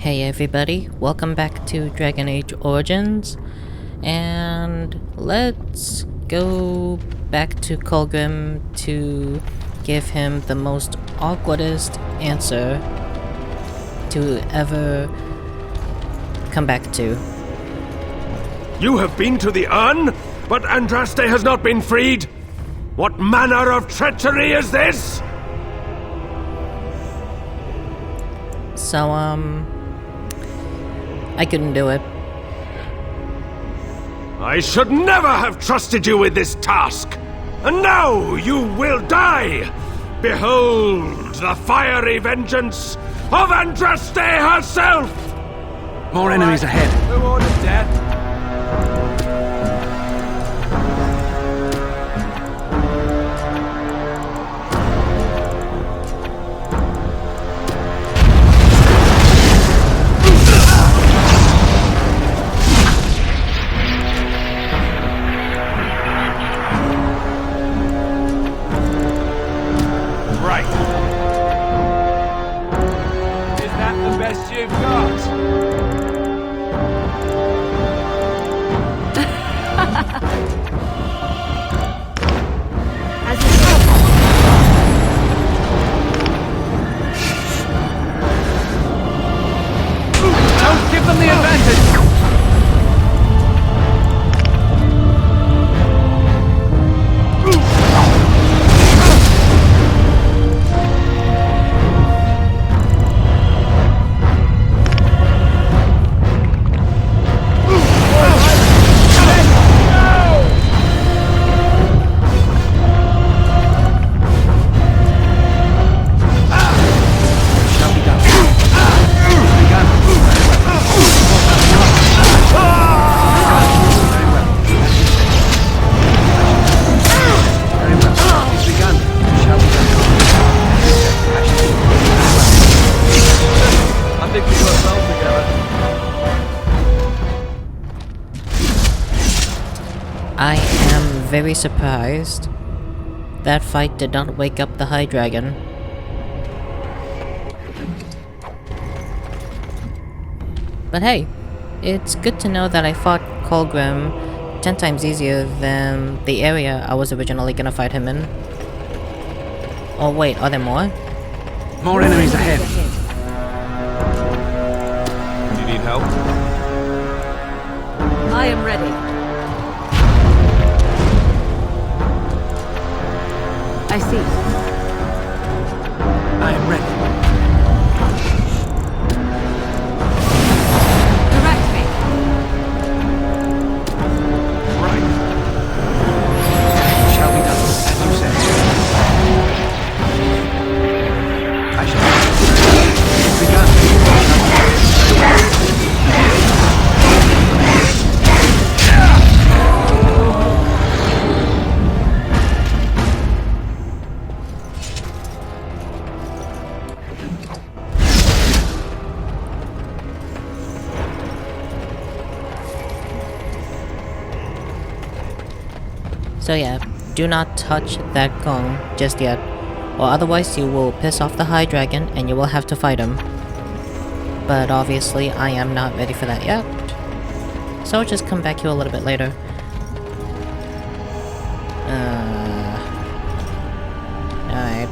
Hey everybody, welcome back to Dragon Age Origins, and let's go back to Colgrim to give him the most awkwardest answer to ever come back to. You have been to the Urn, but Andraste has not been freed? What manner of treachery is this? So, I couldn't do it. I should never have trusted you with this task! And now you will die! Behold the fiery vengeance of Andraste herself! More enemies ahead. Who ordered death? You've got. Don't give them the advantage! I am very surprised that fight did not wake up the High Dragon. But hey, it's good to know that I fought Colgrim 10 times easier than the area I was originally gonna fight him in. Oh wait, are there more? More enemies ahead. Do you need help? I am ready. I see. I am ready. Direct me. Right. Shall be done, as you say. I shall. It's begun. So yeah, do not touch that gong just yet, or otherwise you will piss off the High Dragon and you will have to fight him. But obviously I am not ready for that yet, so I'll just come back here a little bit later. Alright.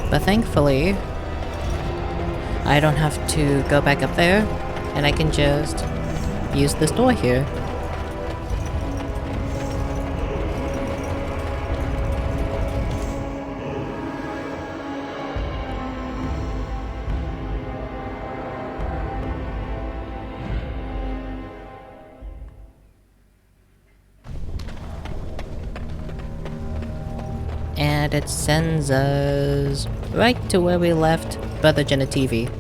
But thankfully, I don't have to go back up there, and I can just use this door here. And it sends us right to where we left Brother Genitivi.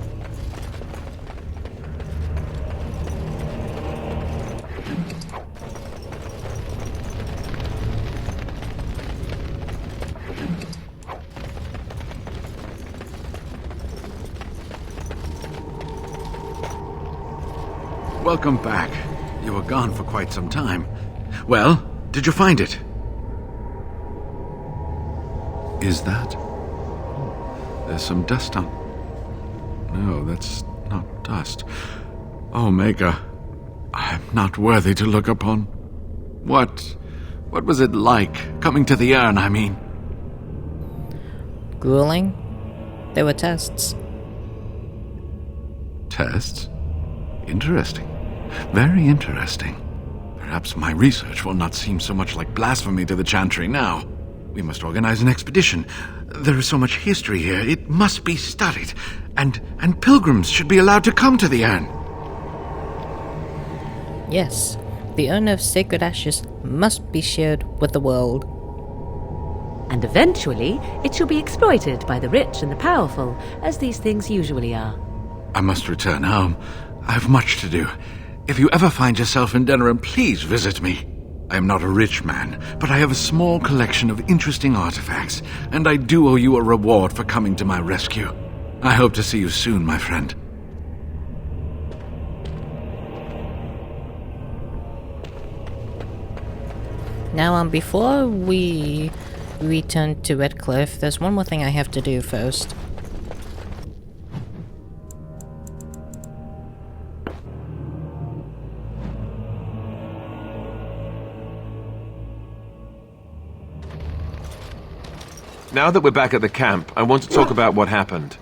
Welcome back. You were gone for quite some time. Well, did you find it? is that? There's some dust on... No, that's not dust. Omega, I am not worthy to look upon. What was it like, coming to the urn, I mean? Grueling? There were tests. Tests? Interesting. Very interesting. Perhaps my research will not seem so much like blasphemy to the Chantry now. We must organize an expedition. There is so much history here, it must be studied. And pilgrims should be allowed to come to the urn. Yes, the Urn of Sacred Ashes must be shared with the world. And eventually, it shall be exploited by the rich and the powerful, as these things usually are. I must return home. I have much to do. If you ever find yourself in Denerim, please visit me. I am not a rich man, but I have a small collection of interesting artifacts, and I do owe you a reward for coming to my rescue. I hope to see you soon, my friend. Now, before we return to Redcliffe, there's one more thing I have to do first. Now that we're back at the camp, I want to talk about what happened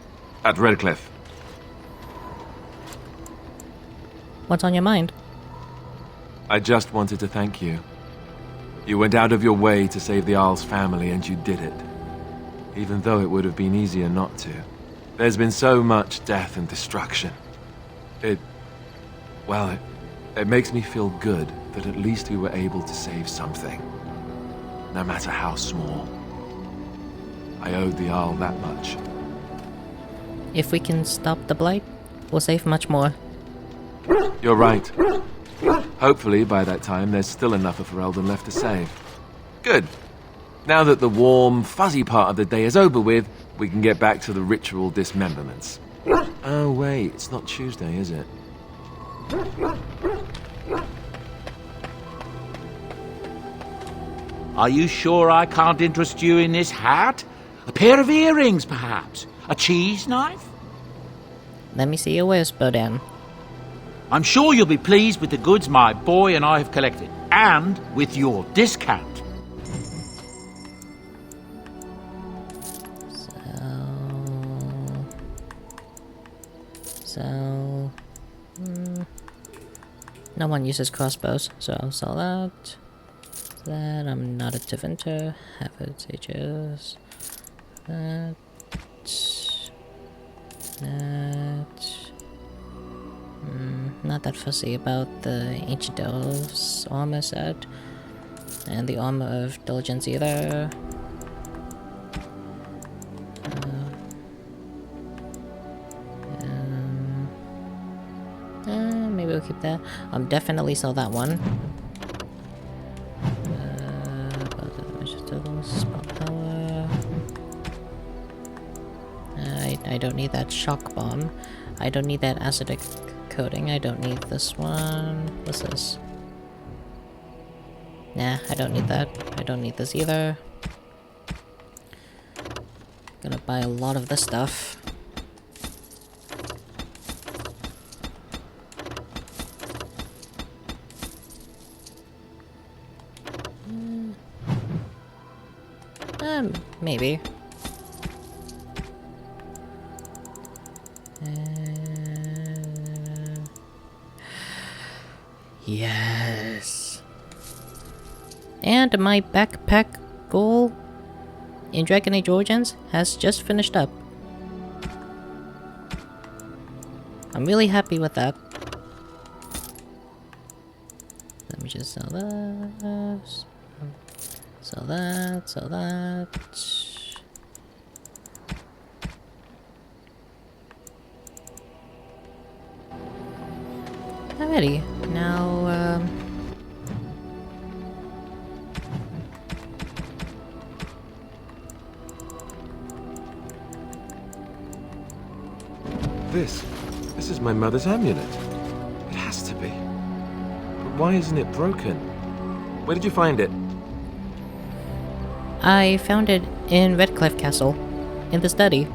at Redcliffe. What's on your mind? I just wanted to thank you. You went out of your way to save the Isle's family, and you did it. Even though it would have been easier not to. There's been so much death and destruction. It makes me feel good that at least we were able to save something. No matter how small. I owed the Isle that much. If we can stop the Blight, we'll save much more. You're right. Hopefully, by that time, there's still enough of Ferelden left to save. Good. Now that the warm, fuzzy part of the day is over with, we can get back to the ritual dismemberments. Oh, wait, it's not Tuesday, is it? Are you sure I can't interest you in this hat? A pair of earrings, perhaps? A cheese knife? Let me see your wares, Bodan. I'm sure you'll be pleased with the goods my boy and I have collected, and with your discount. So... No one uses crossbows, so I'll sell that. That, I'm not a Tevinter. Advantageous. That. Not that fussy about the Ancient Elves armor set. And the armor of Diligence either. Maybe we'll keep that. Definitely sell that one. Spell power. I don't need that shock bomb. I don't need that acidic coating. I don't need this one. What's this? Nah, I don't need that. I don't need this either. Gonna buy a lot of this stuff. Maybe. Yes. And my backpack goal in Dragon Age Origins has just finished up. I'm really happy with that. Let me just sell this. Sell that, sell that. Alrighty, now, This is my mother's amulet. It has to be. But why isn't it broken? Where did you find it? I found it In Redcliffe Castle. In the study.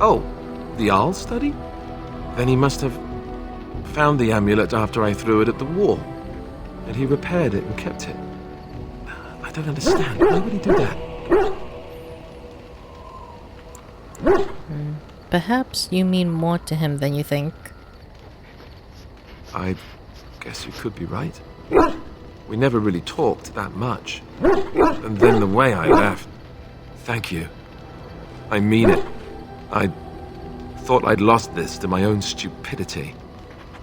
Oh, the Arl study? Then he must have found the amulet after I threw it at the wall. And he repaired it and kept it. I don't understand. Why would he do that? Perhaps you mean more to him than you think. I guess you could be right. We never really talked that much. And then the way I left. Thank you. I mean it. I thought I'd lost this to my own stupidity.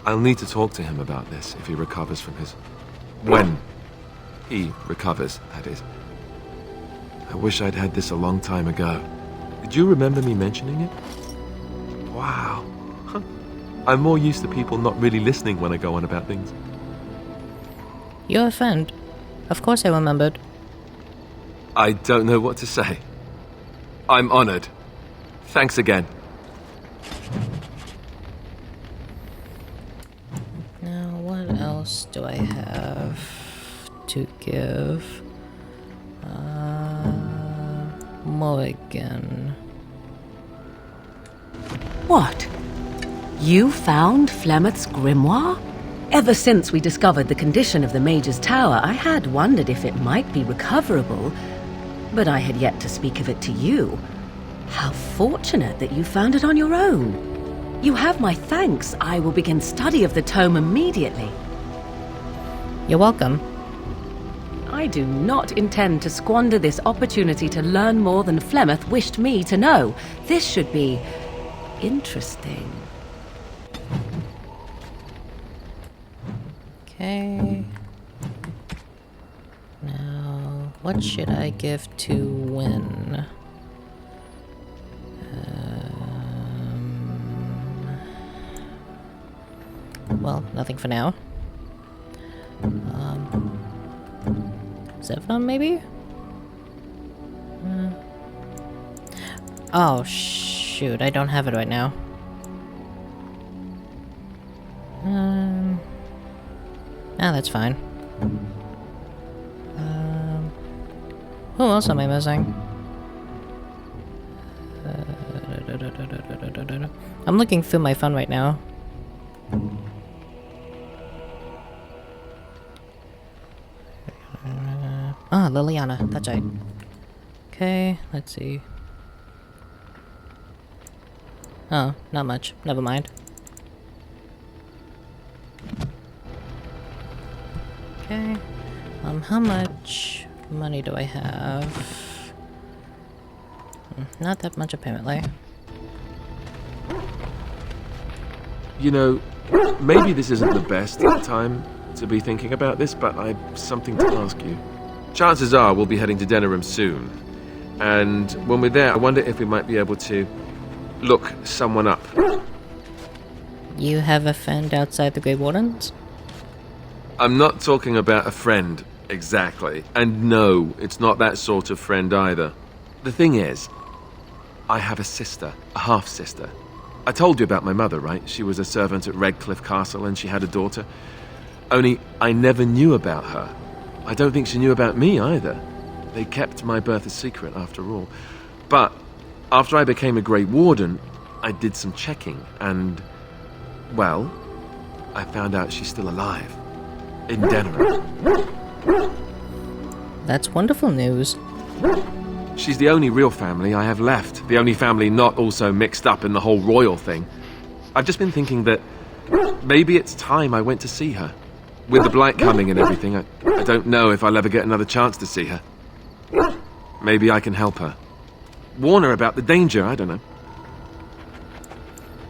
I'll need to talk to him about this if he recovers from his... When he recovers, that is. I wish I'd had this a long time ago. Did you remember me mentioning it? Wow. Huh. I'm more used to people not really listening when I go on about things. You're a friend. Of course I remembered. I don't know what to say. I'm honored. Thanks again. Now, what else do I have to give? Mulligan. What? You found Flemeth's grimoire? Ever since we discovered the condition of the Mage's Tower, I had wondered if it might be recoverable, but I had yet to speak of it to you. How fortunate that you found it on your own. You have my thanks. I will begin study of the tome immediately. You're welcome. I do not intend to squander this opportunity to learn more than Flemeth wished me to know. This should be interesting. Okay. Now, what should I give to win? Well, nothing for now. Zephyr, maybe? Oh, shoot, I don't have it right now. That's fine. Who else am I missing? I'm looking through my phone right now. Liliana, that's right. Okay, let's see. Oh, not much. Never mind. Okay. How much money do I have? Not that much, apparently. You know, maybe this isn't the best time to be thinking about this, but I've something to ask you. Chances are we'll be heading to Denerim soon. And when we're there, I wonder if we might be able to look someone up. You have a friend outside the Grey Wardens? I'm not talking about a friend, exactly. And no, it's not that sort of friend either. The thing is, I have a sister, a half-sister. I told you about my mother, right? She was a servant at Redcliffe Castle and she had a daughter. Only I never knew about her. I don't think she knew about me either. They kept my birth a secret after all. But after I became a Grey Warden, I did some checking and, well, I found out she's still alive. In Denerim. That's wonderful news. She's the only real family I have left. The only family not also mixed up in the whole royal thing. I've just been thinking that maybe it's time I went to see her. With the blight coming and everything, I don't know if I'll ever get another chance to see her. Maybe I can help her. Warn her about the danger, I don't know.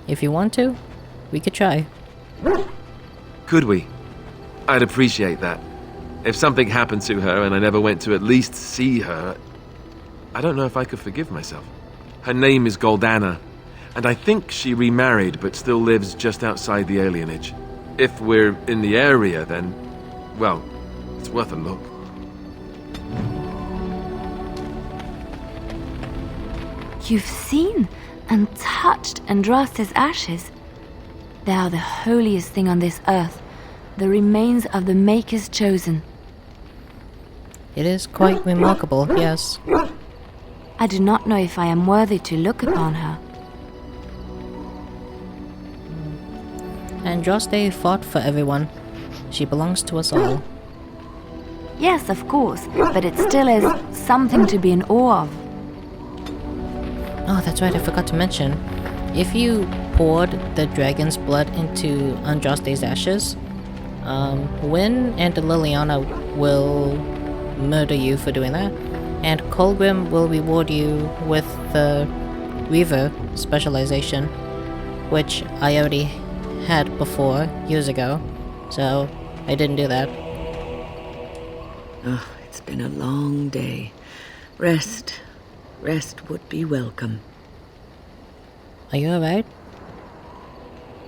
If you want to, we could try. Could we? I'd appreciate that. If something happened to her and I never went to at least see her, I don't know if I could forgive myself. Her name is Goldana, and I think she remarried but still lives just outside the alienage. If we're in the area, then, well, it's worth a look. You've seen and touched Andraste's ashes. They are the holiest thing on this earth, the remains of the Maker's chosen. It is quite remarkable, yes. I do not know if I am worthy to look upon her. Andraste fought for everyone. She belongs to us all. Yes, of course, but it still is something to be in awe of. Oh, that's right, I forgot to mention. If you poured the dragon's blood into Andraste's ashes, Wynne and Liliana will murder you for doing that, and Colgrim will reward you with the Reaver Specialisation, which I already had before, years ago, so I didn't do that. Oh, it's been a long day. Rest would be welcome. Are you alright?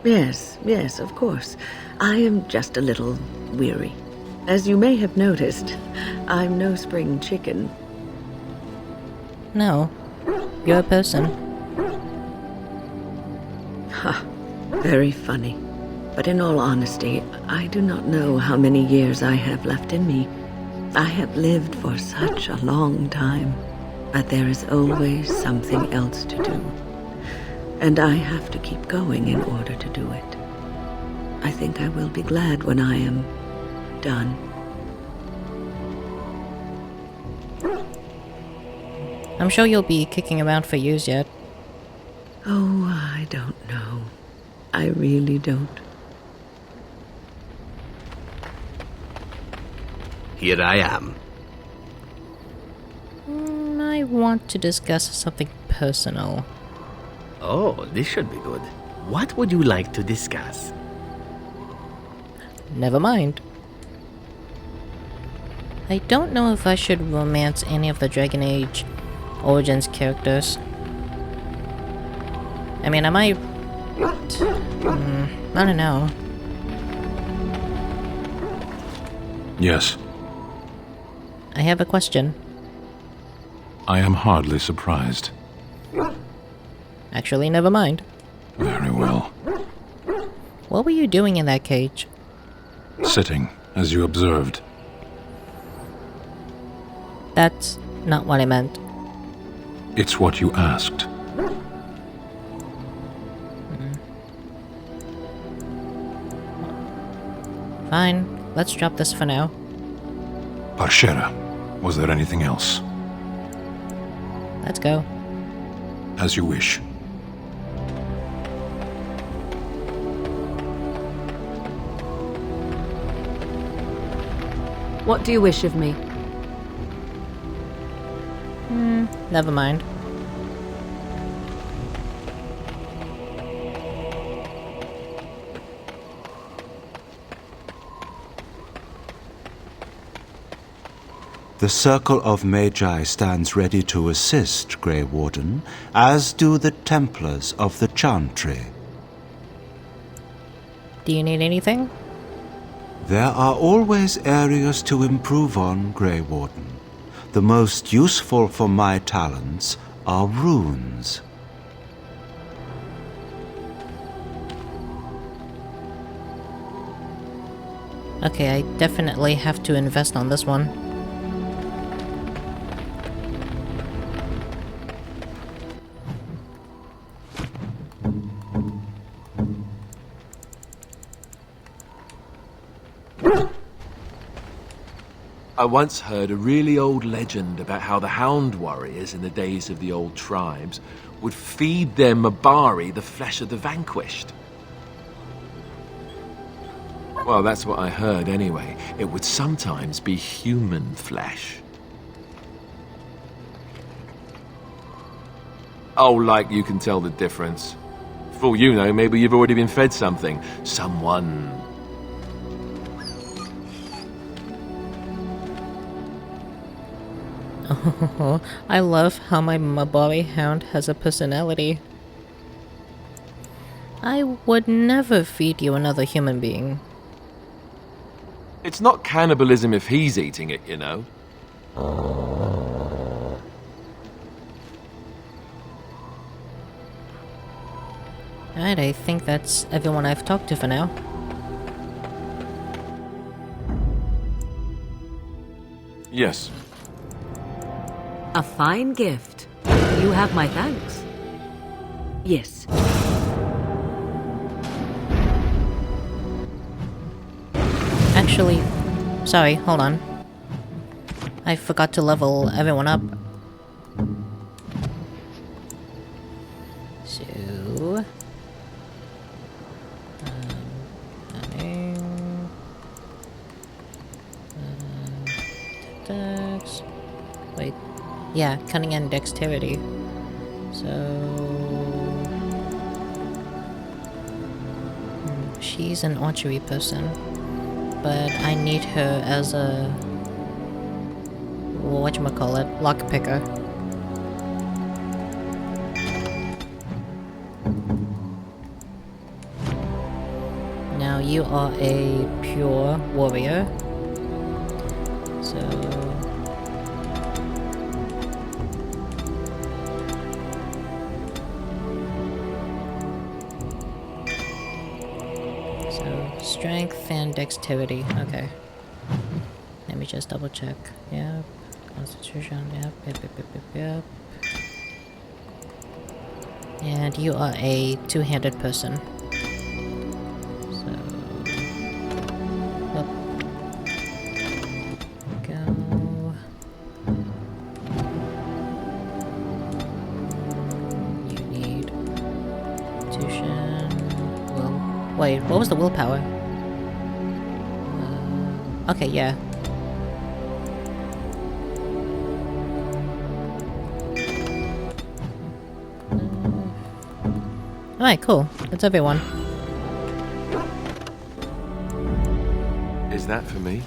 Yes, of course. I am just a little weary. As you may have noticed, I'm no spring chicken. No. You're a person. Ha, very funny. But in all honesty, I do not know how many years I have left in me. I have lived for such a long time, but there is always something else to do. And I have to keep going in order to do it. I think I will be glad when I am done. I'm sure you'll be kicking around for years yet. Oh, I don't know. I really don't. Here I am. I want to discuss something personal. Oh, this should be good. What would you like to discuss? Never mind. I don't know if I should romance any of the Dragon Age Origins characters. I mean, I might... I don't know. Yes, I have a question. I am hardly surprised. Actually, never mind. Very well. What were you doing in that cage? Sitting, as you observed. That's not what I meant. It's what you asked. Fine, let's drop this for now. Parshera, was there anything else? Let's go. As you wish. What do you wish of me? Never mind. The Circle of Magi stands ready to assist, Grey Warden, as do the Templars of the Chantry. Do you need anything? There are always areas to improve on, Grey Warden. The most useful for my talents are runes. Okay, I definitely have to invest on this one. I once heard a really old legend about how the Hound Warriors in the days of the old tribes would feed their Mabari the flesh of the vanquished. Well, that's what I heard anyway. It would sometimes be human flesh. Oh, like you can tell the difference. For all you know, maybe you've already been fed something. Someone. Oh, I love how my Mabari hound has a personality. I would never feed you another human being. It's not cannibalism if he's eating it, you know. Alright, I think that's everyone I've talked to for now. Yes. A fine gift. You have my thanks. Yes. Actually, sorry, hold on. I forgot to level everyone up. So... cunning... dex... Wait. Yeah, cunning and dexterity. So... she's an archery person. But I need her as a... whatchamacallit? Lockpicker. Now you are a pure warrior. So... strength and dexterity. Okay. Let me just double check. Yep. Constitution. Yep. And you are a two-handed person. So... up. Go. You need... Constitution... will... wait, what was the willpower? Okay, yeah. Alright, cool. That's everyone. Is that for me?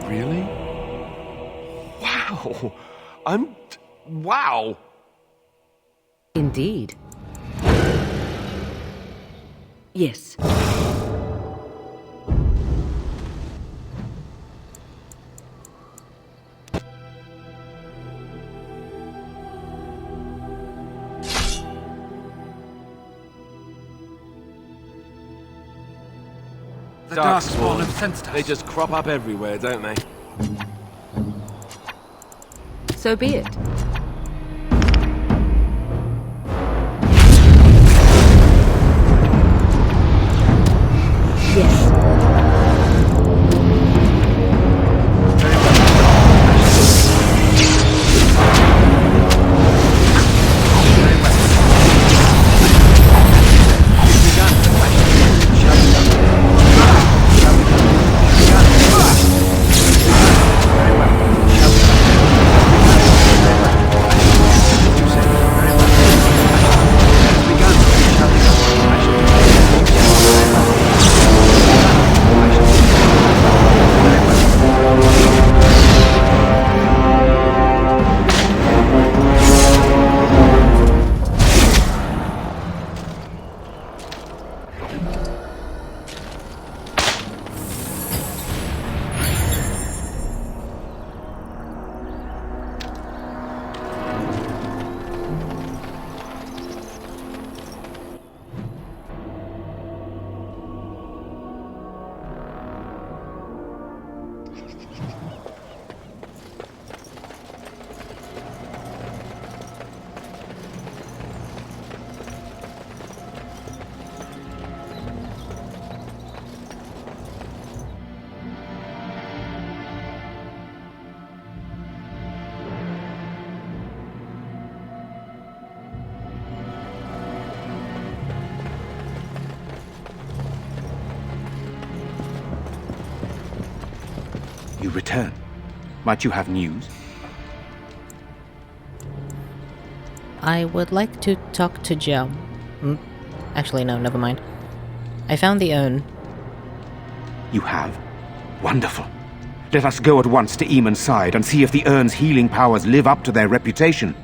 Really? Wow! Wow! Indeed. Yes. The Darkspawn have sensed us. They just crop up everywhere, don't they? So be it. Yes. You return. Might you have news? I would like to talk to Joe. Actually, no, never mind. I found the urn. You have? Wonderful. Let us go at once to Eamon's side and see if the urn's healing powers live up to their reputation.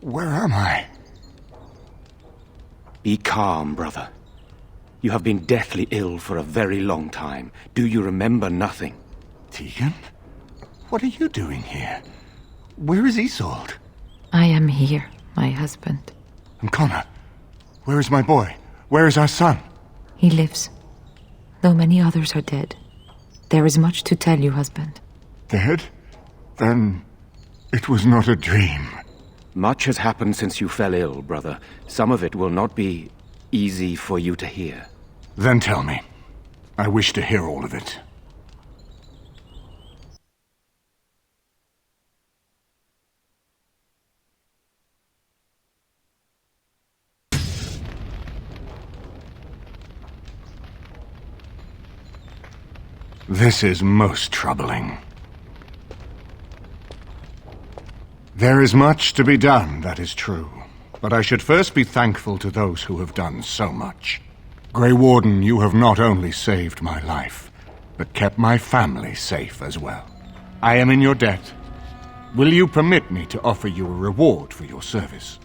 Where am I? Be calm, brother. You have been deathly ill for a very long time. Do you remember nothing? Tegan? What are you doing here? Where is Isolde? I am here, my husband. And Connor? Where is my boy? Where is our son? He lives, though many others are dead. There is much to tell you, husband. Dead? Then it was not a dream. Much has happened since you fell ill, brother. Some of it will not be easy for you to hear. Then tell me. I wish to hear all of it. This is most troubling. There is much to be done, that is true. But I should first be thankful to those who have done so much. Grey Warden, you have not only saved my life, but kept my family safe as well. I am in your debt. Will you permit me to offer you a reward for your service?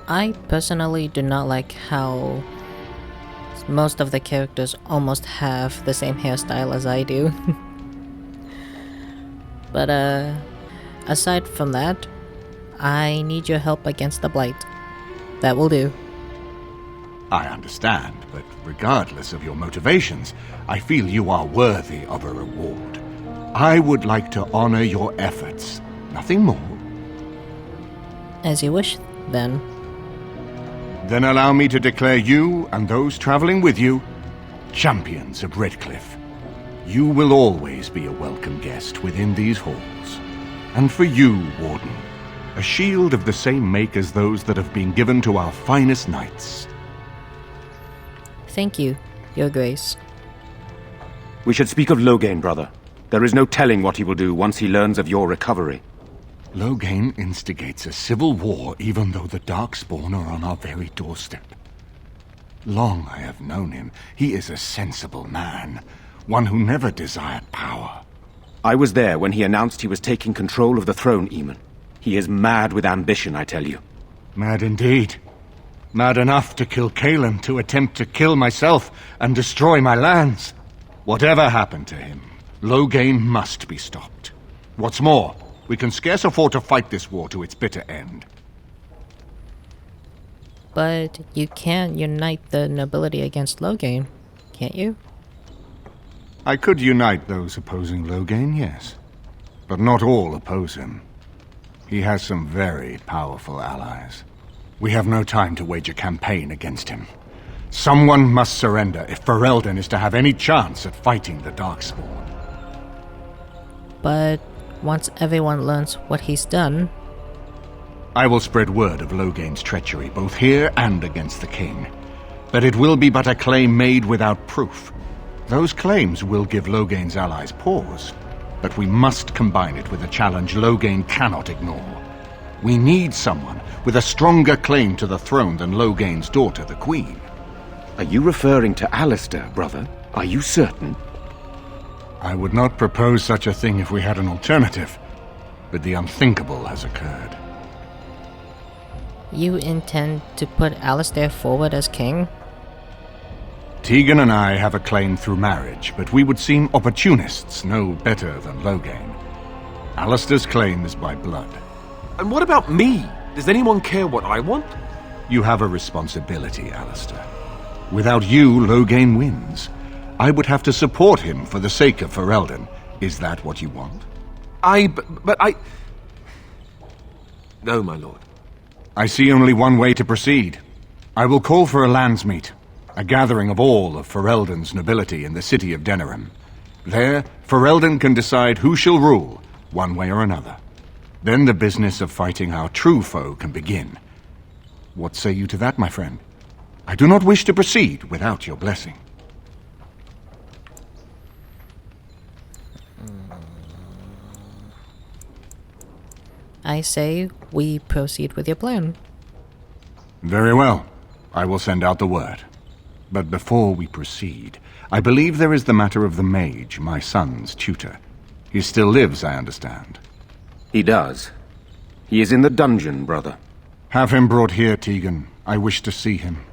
I personally do not like how most of the characters almost have the same hairstyle as I do. But aside from that, I need your help against the Blight. That will do. I understand, but regardless of your motivations, I feel you are worthy of a reward. I would like to honor your efforts, nothing more. As you wish, then. Then allow me to declare you and those traveling with you Champions of Redcliffe. You will always be a welcome guest within these halls. And for you, Warden, a shield of the same make as those that have been given to our finest knights. Thank you, Your Grace. We should speak of Loghain, brother. There is no telling what he will do once he learns of your recovery. Loghain instigates a civil war even though the Darkspawn are on our very doorstep. Long I have known him. He is a sensible man, one who never desired power. I was there when he announced he was taking control of the throne, Eamon. He is mad with ambition, I tell you. Mad indeed. Mad enough to kill Kaelin, to attempt to kill myself and destroy my lands. Whatever happened to him, Loghain must be stopped. What's more, we can scarce afford to fight this war to its bitter end. But you can't unite the nobility against Loghain, can't you? I could unite those opposing Loghain, yes. But not all oppose him. He has some very powerful allies. We have no time to wage a campaign against him. Someone must surrender if Ferelden is to have any chance at fighting the Darkspawn. But once everyone learns what he's done... I will spread word of Loghain's treachery, both here and against the king. But it will be but a claim made without proof. Those claims will give Loghain's allies pause, but we must combine it with a challenge Loghain cannot ignore. We need someone with a stronger claim to the throne than Loghain's daughter, the Queen. Are you referring to Alistair, brother? Are you certain? I would not propose such a thing if we had an alternative, but the unthinkable has occurred. You intend to put Alistair forward as king? Tegan and I have a claim through marriage, but we would seem opportunists no better than Loghain. Alistair's claim is by blood. And what about me? Does anyone care what I want? You have a responsibility, Alistair. Without you, Loghain wins. I would have to support him for the sake of Ferelden. Is that what you want? But I... No, my lord. I see only one way to proceed. I will call for a landsmeet, a gathering of all of Ferelden's nobility in the city of Denerim. There, Ferelden can decide who shall rule, one way or another. Then the business of fighting our true foe can begin. What say you to that, my friend? I do not wish to proceed without your blessing. I say we proceed with your plan. Very well. I will send out the word. But before we proceed, I believe there is the matter of the mage, my son's tutor. He still lives, I understand. He does. He is in the dungeon, brother. Have him brought here, Tegan. I wish to see him.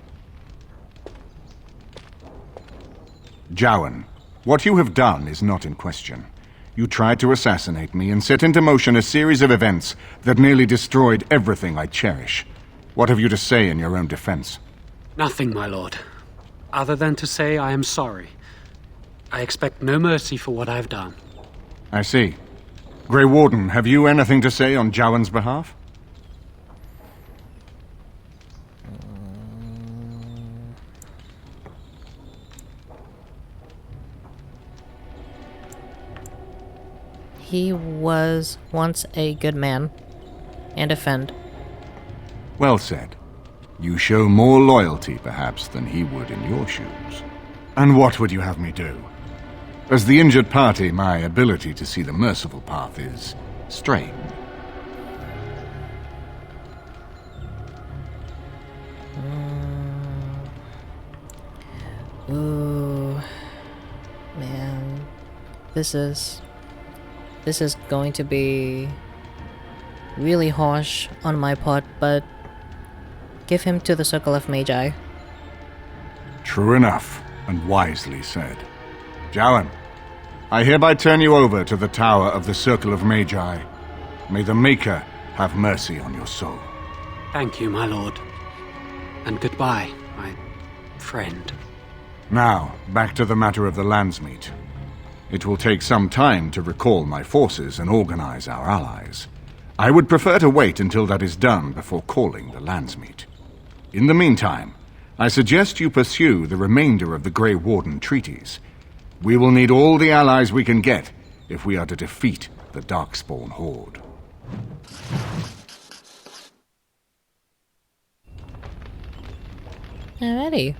Jowan, what you have done is not in question. You tried to assassinate me and set into motion a series of events that nearly destroyed everything I cherish. What have you to say in your own defense? Nothing, my lord. Other than to say I am sorry. I expect no mercy for what I've done. I see. Grey Warden, have you anything to say on Jowan's behalf? He was once a good man and a friend. Well said. You show more loyalty, perhaps, than he would in your shoes. And what would you have me do? As the injured party, my ability to see the merciful path is strained. Ooh, man, this is going to be really harsh on my part, but give him to the Circle of Magi. True enough, and wisely said. Jowan, I hereby turn you over to the Tower of the Circle of Magi. May the Maker have mercy on your soul. Thank you, my lord. And goodbye, my friend. Now, back to the matter of the Landsmeet. It will take some time to recall my forces and organize our allies. I would prefer to wait until that is done before calling the Landsmeet. In the meantime, I suggest you pursue the remainder of the Grey Warden treaties. We will need all the allies we can get if we are to defeat the Darkspawn Horde. Alrighty.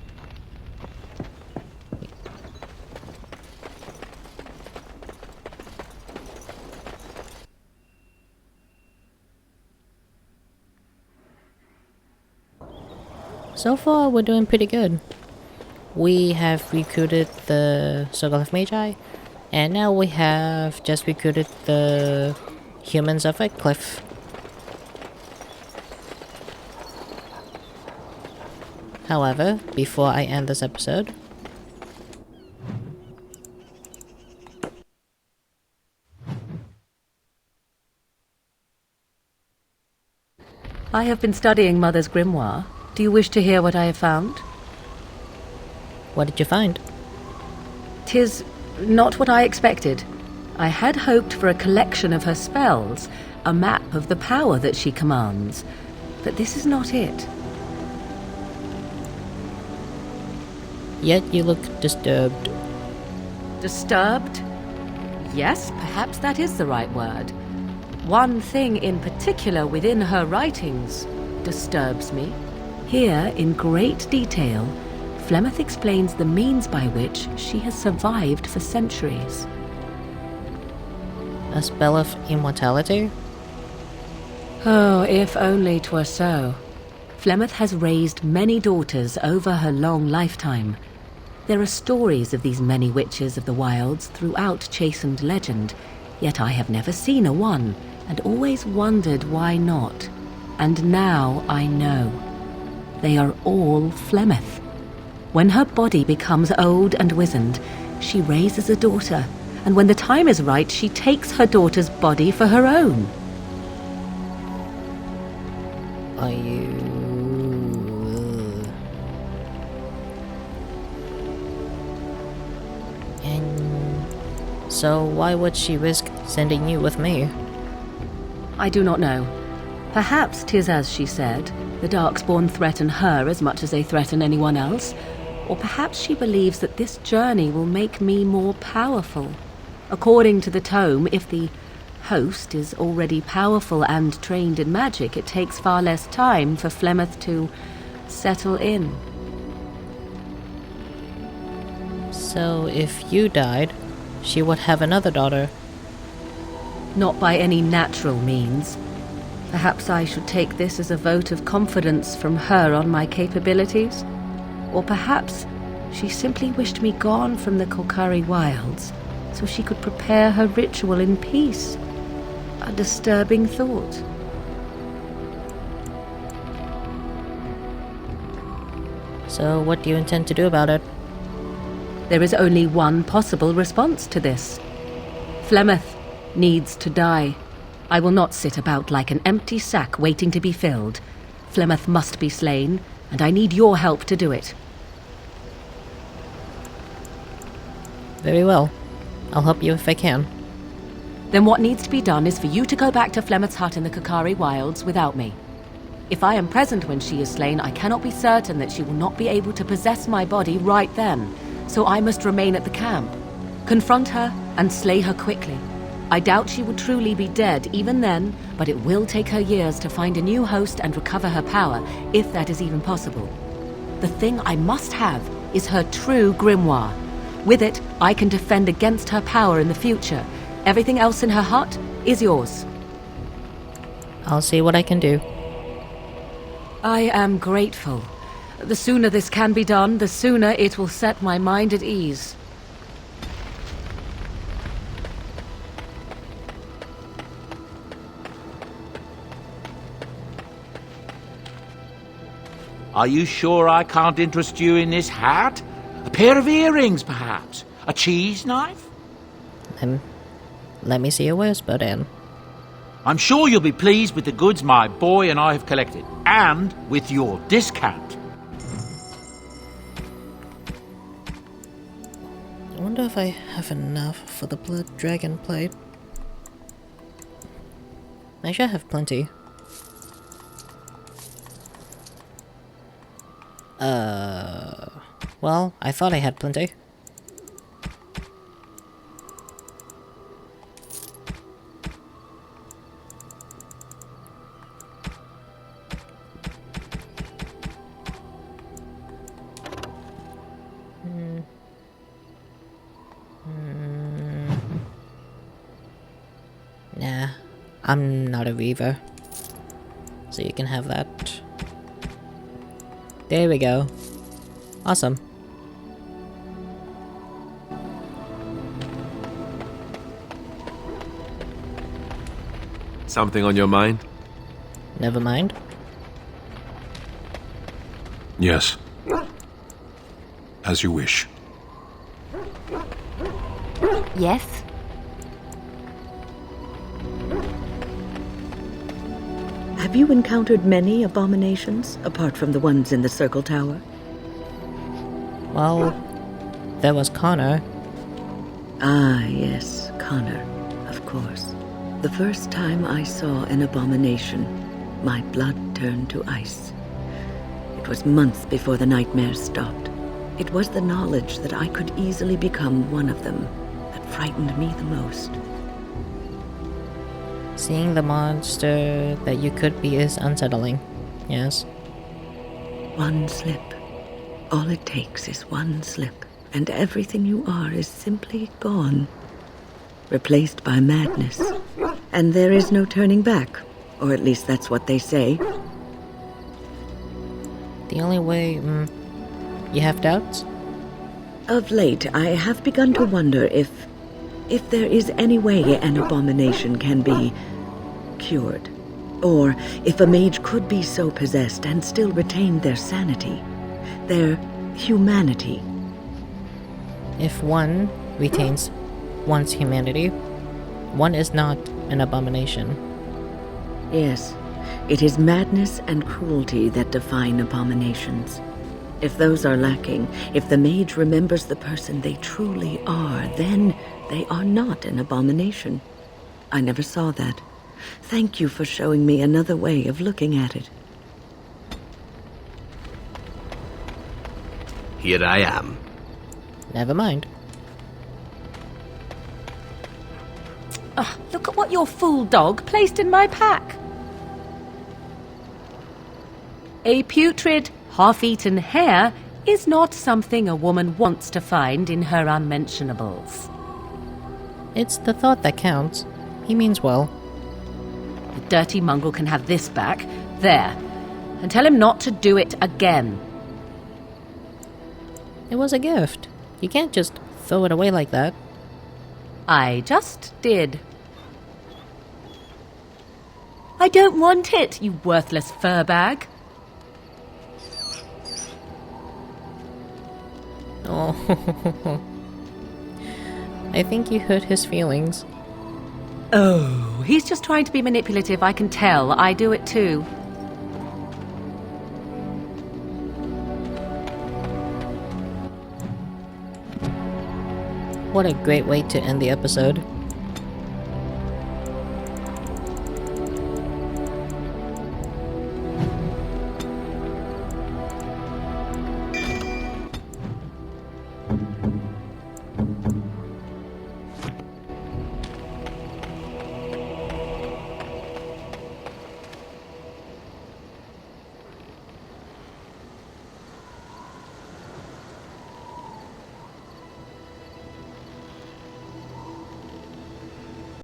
So far, we're doing pretty good. We have recruited the Circle of Magi, and now we have just recruited the Humans of Redcliffe. However, before I end this episode, I have been studying Mother's grimoire. Do you wish to hear what I have found? what did you find? 'Tis not what I expected. I had hoped for a collection of her spells, a map of the power that she commands, but this is not it. Yet you look disturbed. Disturbed? Yes, perhaps that is the right word. One thing in particular within her writings disturbs me. Here, in great detail, Flemeth explains the means by which she has survived for centuries. A spell of immortality? Oh, if only 'twere so. Flemeth has raised many daughters over her long lifetime. There are stories of these many witches of the wilds throughout chastened legend, yet I have never seen a one, and always wondered why not. And now I know. They are all Flemeth. When her body becomes old and wizened, she raises a daughter, and when the time is right, she takes her daughter's body for her own. Are you... And so why would she risk sending you with me? I do not know. Perhaps 'tis as she said, the Darkspawn threaten her as much as they threaten anyone else. Or perhaps she believes that this journey will make me more powerful. According to the tome, if the host is already powerful and trained in magic, it takes far less time for Flemeth to settle in. So if you died, she would have another daughter. Not by any natural means. Perhaps I should take this as a vote of confidence from her on my capabilities. Or perhaps she simply wished me gone from the Kolkari wilds so she could prepare her ritual in peace. A disturbing thought. So what do you intend to do about it? There is only one possible response to this. Flemeth needs to die. I will not sit about like an empty sack waiting to be filled. Flemeth must be slain, and I need your help to do it. Very well. I'll help you if I can. Then what needs to be done is for you to go back to Flemeth's hut in the Kakari Wilds without me. If I am present when she is slain, I cannot be certain that she will not be able to possess my body right then, so I must remain at the camp. Confront her and slay her quickly. I doubt she will truly be dead even then, but it will take her years to find a new host and recover her power, if that is even possible. The thing I must have is her true grimoire. With it, I can defend against her power in the future. Everything else in her hut is yours. I'll see what I can do. I am grateful. The sooner this can be done, the sooner it will set my mind at ease. Are you sure I can't interest you in this hat? A pair of earrings, perhaps? A cheese knife? Let me see your whisper then. I'm sure you'll be pleased with the goods my boy and I have collected, and with your discount. I wonder if I have enough for the blood dragon plate. I should have plenty. Well, I thought I had plenty. Nah, I'm not a Reaver. So you can have that. There we go. Awesome. Something on your mind? Never mind. Yes. As you wish. Yes? Have you encountered many abominations, apart from the ones in the Circle Tower? Well, there was Connor. Ah, yes, Connor, of course. The first time I saw an abomination, my blood turned to ice. It was months before the nightmares stopped. It was the knowledge that I could easily become one of them that frightened me the most. Seeing the monster that you could be is unsettling. Yes. One slip. All it takes is one slip, and everything you are is simply gone. Replaced by madness. And there is no turning back. Or at least that's what they say. The only way... you have doubts? Of late, I have begun to wonder if there is any way an abomination can be cured. Or if a mage could be so possessed and still retain their sanity, their humanity. If one retains one's humanity, one is not an abomination. Yes, it is madness and cruelty that define abominations. If those are lacking, if the mage remembers the person they truly are, then they are not an abomination. I never saw that. Thank you for showing me another way of looking at it. Here I am. Never mind. Look at what your fool dog placed in my pack. A putrid, half-eaten hare is not something a woman wants to find in her unmentionables. It's the thought that counts. He means well. The dirty mongrel can have this back. There. And tell him not to do it again. It was a gift. You can't just throw it away like that. I just did. I don't want it, you worthless fur bag. Oh. I think you hurt his feelings. Oh, he's just trying to be manipulative, I can tell. I do it too. What a great way to end the episode.